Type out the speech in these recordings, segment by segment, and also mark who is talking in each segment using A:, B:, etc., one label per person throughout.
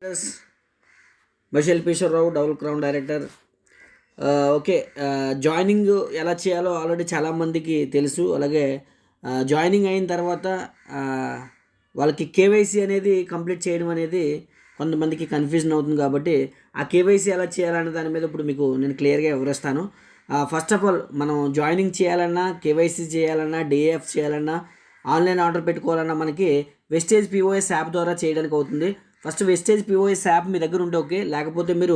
A: Yes Bashal Rao double crown director. Okay, joining ఎలా చేయాలో already చాలామందికి తెలుసు. అలాగే జాయినింగ్ అయిన తర్వాత వాళ్ళకి కేవైసీ అనేది కంప్లీట్ చేయడం అనేది కొంతమందికి కన్ఫ్యూజన్ అవుతుంది. కాబట్టి ఆ కేవైసీ ఎలా చేయాలనే దాని మీద ఇప్పుడు మీకు నేను క్లియర్గా వివరిస్తాను. ఫస్ట్ ఆఫ్ ఆల్ మనం జాయినింగ్ చేయాలన్నా, కేవైసీ చేయాలన్నా, డిఏఎఫ్ చేయాలన్నా, ఆన్లైన్ ఆర్డర్ పెట్టుకోవాలన్నా మనకి వెస్టేజ్ పిఓఎస్ యాప్ ద్వారా చేయడానికి అవుతుంది. ఫస్ట్ వెస్టేజ్ పిఓఎస్ యాప్ మీ దగ్గర ఉంటే ఓకే, లేకపోతే మీరు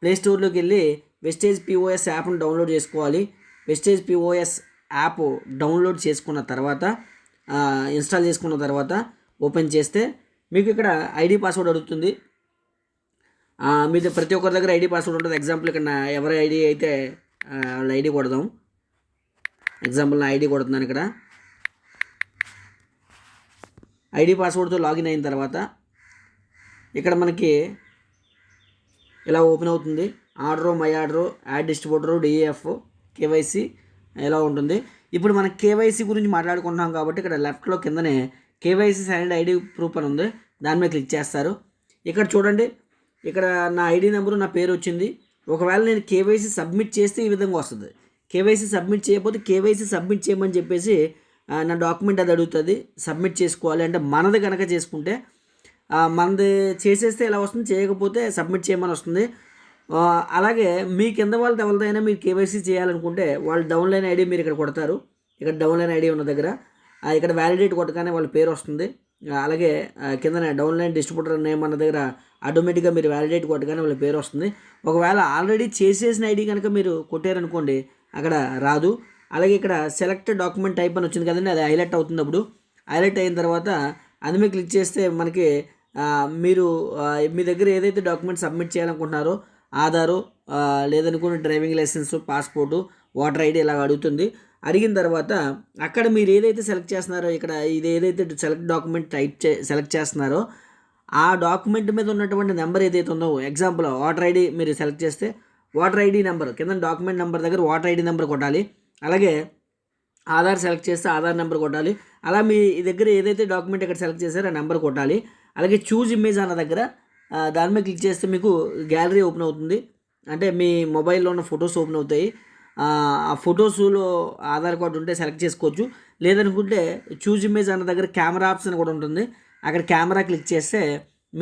A: ప్లే స్టోర్లోకి వెళ్ళి వెస్టేజ్ పిఓఎస్ యాప్ను డౌన్లోడ్ చేసుకోవాలి. వెస్టేజ్ పిఓఎస్ యాప్ డౌన్లోడ్ చేసుకున్న తర్వాత ఇన్స్టాల్ చేసుకున్న తర్వాత ఓపెన్ చేస్తే మీకు ఇక్కడ ఐడి పాస్వర్డ్ అడుగుతుంది. మీది ప్రతి ఒక్కరి దగ్గర ఐడి పాస్వర్డ్ ఉంటుంది. ఎగ్జాంపుల్ ఇక్కడ నా ఎవరి ఐడి అయితే వాళ్ళ ఐడి కొడదాం. ఎగ్జాంపుల్ నా ఐడి కొడుతున్నాను. ఇక్కడ ఐడి పాస్వర్డ్తో లాగిన్ అయిన తర్వాత ఇక్కడ మనకి ఇలా ఓపెన్ అవుతుంది. Order, my order, add distributor, DAF, KYC ఇలా ఉంటుంది. ఇప్పుడు మనం కేవైసీ గురించి మాట్లాడుకుంటున్నాం కాబట్టి ఇక్కడ లెఫ్ట్లో కిందనే కేవైసీ సైన్ ఐడి ప్రూఫ్ అని ఉంది. దాని మీద క్లిక్ చేస్తారు. ఇక్కడ చూడండి, ఇక్కడ నా ఐడి నెంబరు, నా పేరు వచ్చింది. ఒకవేళ నేను కేవైసీ సబ్మిట్ చేస్తే ఈ విధంగా వస్తుంది. కేవైసీ సబ్మిట్ చేయకపోతే కేవైసీ సబ్మిట్ చేయమని చెప్పేసి నా డాక్యుమెంట్ అది అడుగుతుంది. సబ్మిట్ చేసుకోవాలి అంటే మనది కనుక చేసుకుంటే మనది చేసేస్తే ఇలా వస్తుంది, చేయకపోతే సబ్మిట్ చేయమని వస్తుంది. అలాగే మీ కింద వాళ్ళతో ఎవరిదైనా మీరు కేవైసీ చేయాలనుకుంటే వాళ్ళు డౌన్లైన్ ఐడి మీరు ఇక్కడ కొడతారు. ఇక్కడ డౌన్లైన్ ఐడి ఉన్న దగ్గర ఇక్కడ వ్యాలిడేట్ కొట్టగానే వాళ్ళ పేరు వస్తుంది. అలాగే కింద డౌన్లైన్ డిస్ట్రిబ్యూటర్ నేమ్ అన్న దగ్గర ఆటోమేటిక్గా మీరు వ్యాలిడేట్ కొట్టగానే వాళ్ళ పేరు వస్తుంది. ఒకవేళ ఆల్రెడీ చేసేసిన ఐడి కనుక మీరు కొట్టారనుకోండి అక్కడ రాదు. అలాగే ఇక్కడ సెలెక్ట్ డాక్యుమెంట్ టైప్ అని వచ్చింది కదండి, అది హైలైట్ అవుతుంది. అప్పుడు హైలైట్ అయిన తర్వాత అది మీద క్లిక్ చేస్తే మనకి మీరు మీ దగ్గర ఏదైతే డాక్యుమెంట్ సబ్మిట్ చేయాలనుకుంటున్నారో ఆధారు, లేదనుకున్న driving licence, passport, voter ID ఇలా అడుగుతుంది. అడిగిన తర్వాత అక్కడ మీరు ఏదైతే సెలెక్ట్ చేస్తున్నారో ఇక్కడ ఇది ఏదైతే సెలెక్ట్ డాక్యుమెంట్ సెలెక్ట్ చేస్తున్నారో ఆ డాక్యుమెంట్ మీద ఉన్నటువంటి నెంబర్ ఏదైతే ఉందో, ఎగ్జాంపుల్ ఓటర్ ఐడి మీరు సెలెక్ట్ చేస్తే ఓటర్ ఐడి నెంబర్ కింద డాక్యుమెంట్ నెంబర్ దగ్గర ఓటర్ ఐడి నెంబర్ కొట్టాలి. అలాగే ఆధార్ సెలెక్ట్ చేస్తే ఆధార్ నెంబర్ కొట్టాలి. అలా మీ దగ్గర ఏదైతే డాక్యుమెంట్ ఇక్కడ సెలెక్ట్ చేశారో ఆ నెంబర్ కొట్టాలి. అలాగే చూజ్ ఇమేజ్ అన్న దగ్గర దాని మీద క్లిక్ చేస్తే మీకు గ్యాలరీ ఓపెన్ అవుతుంది. అంటే మీ మొబైల్లో ఉన్న ఫొటోస్ ఓపెన్ అవుతాయి. ఆ ఫొటోస్లో ఆధార్ కార్డు ఉంటే సెలెక్ట్ చేసుకోవచ్చు. లేదనుకుంటే చూజ్ ఇమేజ్ అన్న దగ్గర కెమెరా ఆప్షన్ కూడా ఉంటుంది. అక్కడ కెమెరా క్లిక్ చేస్తే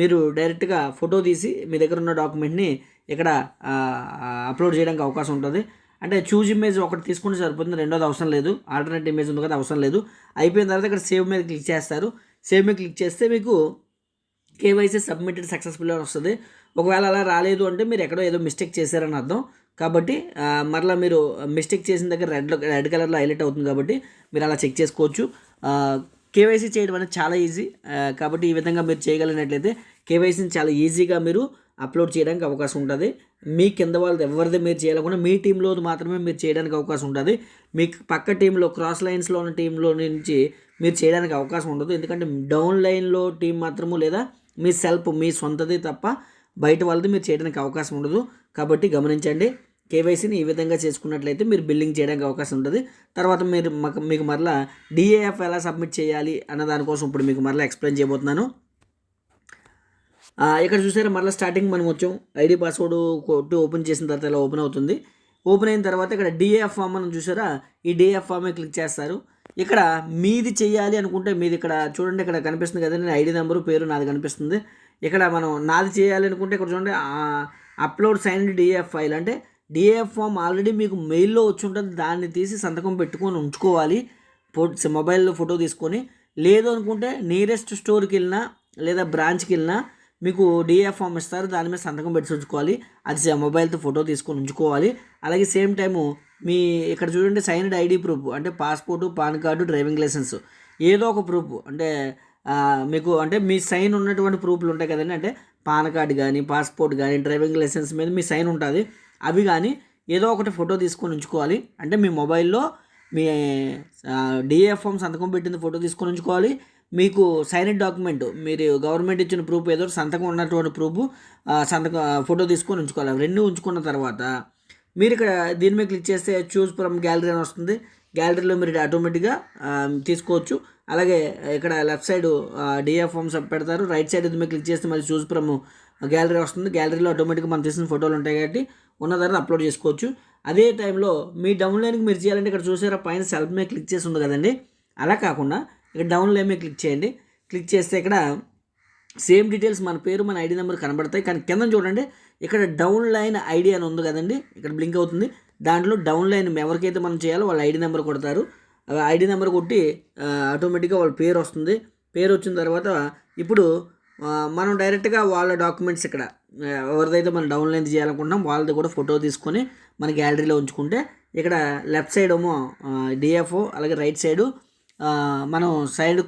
A: మీరు డైరెక్ట్గా ఫోటో తీసి మీ దగ్గర ఉన్న డాక్యుమెంట్ని ఇక్కడ అప్లోడ్ చేయడానికి అవకాశం ఉంటుంది. అంటే చూజ్ ఇమేజ్ ఒకటి తీసుకుంటే సరిపోతుంది, రెండోది అవసరం లేదు. ఆల్టర్నేట్ ఇమేజ్ ఉంది కదా, అవసరం లేదు. అయిపోయిన తర్వాత ఇక్కడ సేవ్ మీద క్లిక్ చేస్తారు. సేవ్ మీద క్లిక్ చేస్తే మీకు కేవైసీ సబ్మిటెడ్ సక్సెస్ఫుల్ అని వస్తుంది. ఒకవేళ అలా రాలేదు అంటే మీరు ఎక్కడో ఏదో మిస్టేక్ చేశారని అర్థం. కాబట్టి మరలా మీరు మిస్టేక్ చేసిన దగ్గర రెడ్ కలర్లో హైలైట్ అవుతుంది. కాబట్టి మీరు అలా చెక్ చేసుకోవచ్చు. కేవైసీ చేయడం అనేది చాలా ఈజీ. కాబట్టి ఈ విధంగా మీరు చేయగలిగినట్లయితే కేవైసీని చాలా ఈజీగా మీరు అప్లోడ్ చేయడానికి అవకాశం ఉంటుంది. మీ కింద వాళ్ళది ఎవరిది మీరు చేయాలనుకున్నా మీ టీంలో మాత్రమే మీరు చేయడానికి అవకాశం ఉంటుంది. మీ పక్క టీంలో క్రాస్ లైన్స్లో ఉన్న టీంలో నుంచి మీరు చేయడానికి అవకాశం ఉండదు. ఎందుకంటే డౌన్ లైన్లో టీం మాత్రము లేదా మీ సొంతది తప్ప బయట వాళ్ళది మీరు చేయడానికి అవకాశం ఉండదు. కాబట్టి గమనించండి, కేవైసీని ఈ విధంగా చేసుకున్నట్లయితే మీరు బిల్లింగ్ చేయడానికి అవకాశం ఉంటుంది. తర్వాత మీకు మరలా డిఏఎఫ్ ఎలా సబ్మిట్ చేయాలి అన్న దానికోసం ఇప్పుడు మీకు మరలా ఎక్స్ప్లెయిన్ చేయబోతున్నాను. ఇక్కడ చూసారా, మరలా స్టార్టింగ్ మనం వచ్చాం. ఐడి పాస్వర్డ్ కొట్టి ఓపెన్ చేసిన తర్వాత ఇలా ఓపెన్ అవుతుంది. ఓపెన్ అయిన తర్వాత ఇక్కడ డిఏఎఫ్ ఫామ్ అని చూసారా, ఈ డిఏఎఫ్ ఫామే క్లిక్ చేస్తారు. ఇక్కడ మీది చేయాలి అనుకుంటే మీది ఇక్కడ చూడండి, ఇక్కడ కనిపిస్తుంది కదండి ఐడి నెంబరు, పేరు నాది కనిపిస్తుంది. ఇక్కడ మనం నాది చేయాలి అనుకుంటే ఇక్కడ చూడండి అప్లోడ్ సైన్డ్ డిఏఎఫ్ ఫైల్, అంటే డిఏఎఫ్ ఫామ్ ఆల్రెడీ మీకు మెయిల్లో వచ్చి ఉంటుంది. దాన్ని తీసి సంతకం పెట్టుకొని ఉంచుకోవాలి, మొబైల్లో ఫోటో తీసుకొని. లేదు అనుకుంటే నియరెస్ట్ స్టోర్కి వెళ్ళినా లేదా బ్రాంచ్కి వెళ్ళినా మీకు డిఏఎఫ్ ఫామ్ ఇస్తారు, దాని మీద సంతకం పెట్టి ఉంచుకోవాలి. అది మొబైల్తో ఫోటో తీసుకొని ఉంచుకోవాలి. అలాగే సేమ్ టైము మీ ఇక్కడ చూడండి సైన్డ్ ఐడి ప్రూఫ్, అంటే passport, PAN card, driving licence ఏదో ఒక ప్రూఫ్, అంటే మీకు అంటే మీ సైన్ ఉన్నటువంటి ప్రూఫ్లు ఉంటాయి కదండి. అంటే పాన్ కార్డు కానీ, పాస్పోర్ట్ కానీ, డ్రైవింగ్ లైసెన్స్ మీద మీ సైన్ ఉంటుంది. అవి కానీ ఏదో ఒకటి ఫోటో తీసుకొని ఉంచుకోవాలి. అంటే మీ మొబైల్లో మీ డిఏఎఫ్ ఫామ్ సంతకం పెట్టింది ఫోటో తీసుకొని ఉంచుకోవాలి. మీకు సైన్డ్ డాక్యుమెంట్, మీరు గవర్నమెంట్ ఇచ్చిన ప్రూఫ్ ఏదో సంతకం ఉన్నటువంటి ప్రూఫ్ ఫోటో తీసుకొని ఉంచుకోవాలి. రెండు ఉంచుకున్న తర్వాత మీరు ఇక్కడ దీని మీద క్లిక్ చేస్తే చూస్ ఫ్రమ్ గ్యాలరీ అని వస్తుంది. గ్యాలరీలో మీరు ఆటోమేటిక్గా తీసుకోవచ్చు. అలాగే ఇక్కడ లెఫ్ట్ సైడ్ డిఏఎఫ్ ఫామ్స్ పెడతారు, రైట్ సైడ్ మీద క్లిక్ చేస్తే మళ్ళీ చూస్ ఫ్రమ్ గ్యాలరీ వస్తుంది. గ్యాలరీలో ఆటోమేటిక్గా మనం తీసిన ఫోటోలు ఉంటాయి కాబట్టి ఉన్న తర్వాత అప్లోడ్ చేసుకోవచ్చు. అదే టైంలో మీ డౌన్లైన్కి మీరు చేయాలంటే ఇక్కడ చూసారా పైన సెల్ఫ్ మీద క్లిక్ చేసి ఉంది కదండి, అలా కాకుండా ఇక్కడ డౌన్లైన్ మీద క్లిక్ చేయండి. క్లిక్ చేస్తే ఇక్కడ సేమ్ డీటెయిల్స్ మన పేరు మన ఐడి నెంబర్ కనబడతాయి. కానీ కింద చూడండి ఇక్కడ డౌన్లైన్ ఐడి అని ఉంది కదండి, ఇక్కడ బ్లింక్ అవుతుంది. దాంట్లో డౌన్లైన్ ఎవరికైతే మనం చేయాలో వాళ్ళ ఐడి నెంబర్ కొడతారు. ఐడి నెంబర్ కొట్టి ఆటోమేటిక్గా వాళ్ళ పేరు వస్తుంది. పేరు వచ్చిన తర్వాత ఇప్పుడు మనం డైరెక్ట్గా వాళ్ళ డాక్యుమెంట్స్ ఇక్కడ ఎవరిదైతే మనం డౌన్లైన్ చేయాలనుకుంటున్నాం వాళ్ళది కూడా ఫోటో తీసుకొని మన గ్యాలరీలో ఉంచుకుంటే ఇక్కడ లెఫ్ట్ సైడ్ ఏమో డిఎఫ్ఓ, అలాగే రైట్ సైడు మనం సైడ్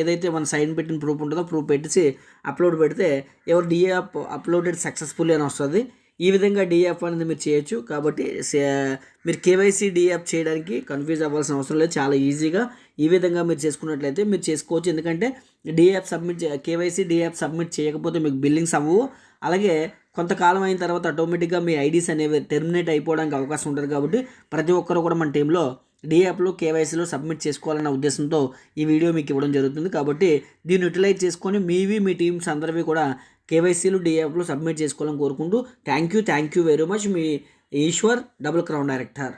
A: ఏదైతే మన సైడ్ పెట్టిన ప్రూఫ్ ఉంటుందో ప్రూఫ్ పెట్టేసి అప్లోడ్ పెడితే ఎవరు డిఎఫ్ అప్లోడెడ్ సక్సెస్ఫుల్లీ అని వస్తుంది. ఈ విధంగా డిఎఫ్ అనేది మీరు చేయొచ్చు. కాబట్టి మీరు కేవైసీ డిఎఫ్ చేయడానికి కన్ఫ్యూజ్ అవ్వాల్సిన అవసరం లేదు. చాలా ఈజీగా ఈ విధంగా మీరు చేసుకున్నట్లయితే మీరు చేసుకోవచ్చు. ఎందుకంటే కేవైసీ డిఎఫ్ సబ్మిట్ చేయకపోతే మీకు బిల్లింగ్స్ అవ్వవు. అలాగే కొంతకాలం అయిన తర్వాత ఆటోమేటిక్గా మీ ఐడీస్ అనేవి టెర్మినేట్ అయిపోవడానికి అవకాశం ఉంటుంది. కాబట్టి ప్రతి ఒక్కరు కూడా మన టీంలో డిఎఫ్లో కేవైసీలో సబ్మిట్ చేసుకోవాలన్న ఉద్దేశంతో ఈ వీడియో మీకు ఇవ్వడం జరుగుతుంది. కాబట్టి దీన్ని యూటిలైజ్ చేసుకొని మీ టీమ్స్ అందరివి కూడా కేవైసీలు డిఎఫ్లో సబ్మిట్ చేసుకోవాలని కోరుకుంటూ థ్యాంక్ యూ వెరీ మచ్. మీ ఈశ్వర్, డబుల్ క్రౌన్ డైరెక్టర్.